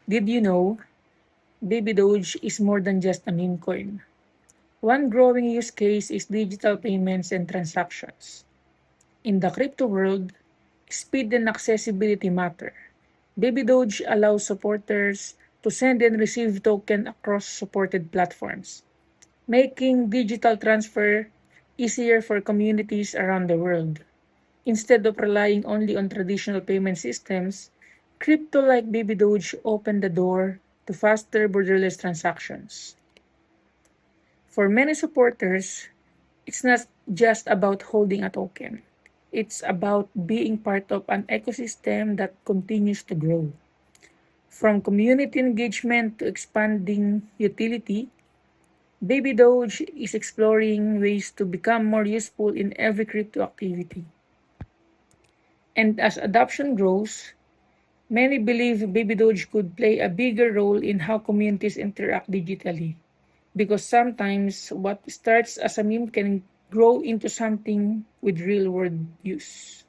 Did you know Baby Doge is more than just a meme coin? One growing use case is digital payments and transactions. In the crypto world, speed and accessibility matter. Baby Doge allows supporters to send and receive token across supported platforms, making digital transfer easier for communities around the world. Instead of relying only on traditional payment systems, crypto like Baby Doge opened the door to faster borderless transactions. For many supporters, it's not just about holding a token. It's about being part of an ecosystem that continues to grow. From community engagement to expanding utility, Baby Doge is exploring ways to become more useful in every crypto activity. And as adoption grows, many believe Baby Doge could play a bigger role in how communities interact digitally. Because sometimes what starts as a meme can grow into something with real world use.